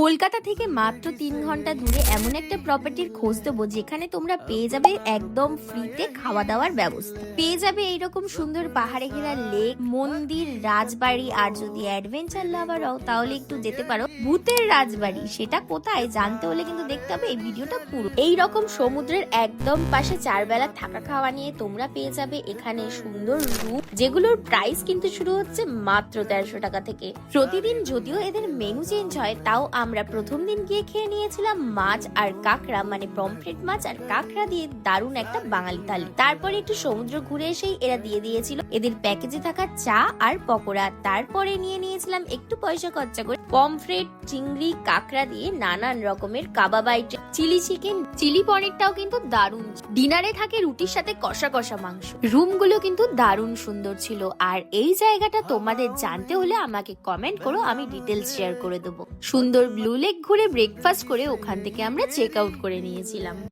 কলকাতা থেকে মাত্র 3 ঘন্টা দূরে এমন একটা প্রপার্টির খোঁজ দেবো যেখানে তোমরা পেয়ে যাবে একদম ফ্রিতে খাওয়া দাওয়ার ব্যবস্থা, পেয়ে যাবে এইরকম সুন্দর পাহাড়ে ঘেরা লেক, মন্দির, রাজবাড়ি, আর যদি অ্যাডভেঞ্চার লাভার হও তাহলে একটু যেতে পারো ভূতের রাজবাড়ি। সেটা কোথায় জানতে হলে কিন্তু দেখতে হবে এই ভিডিওটা পুরো। এই রকম সমুদ্রের একদম পাশে 4 বেলা থাকা খাওয়া নিয়ে তোমরা পেয়ে যাবে এখানে সুন্দর রুম, যেগুলোর প্রাইস কিন্তু শুরু হচ্ছে মাত্র 1300 টাকা থেকে। প্রতিদিন যদিও এদের মেনু চেঞ্জ হয়, তাও আমরা প্রথম দিন গিয়ে খেয়ে নিয়েছিলাম মাছ আর কাঁকড়া, মানে পমফ্রেট মাছ আর কাঁকড়া দিয়ে দারুণ একটা বাঙালি থালি। তারপরে একটু সমুদ্র ঘুরে এসেই এরা দিয়ে দিয়েছিল এদের প্যাকেজে থাকা চা আর পকোড়া। তারপরে নিয়ে নিয়েছিলাম একটু পয়সা খরচা করে পমফ্রেট, চিংড়ি, কাঁকড়া দিয়ে নানান রকমের কাবাব আইটেম, চিলি চিকেন, চিলি পনিরটাও কিন্তু দারুণ। ডিনারে থাকে রুটির সাথে কষা কষা মাংস। রুমগুলো কিন্তু দারুণ সুন্দর ছিল। আর এই জায়গাটা তোমাদের জানতে হলে আমাকে কমেন্ট করো, আমি ডিটেলস শেয়ার করে দেবো। সুন্দর ব্লু লেক ঘুরে ব্রেকফাস্ট করে ওখান থেকে আমরা চেক আউট করে নিয়েছিলাম।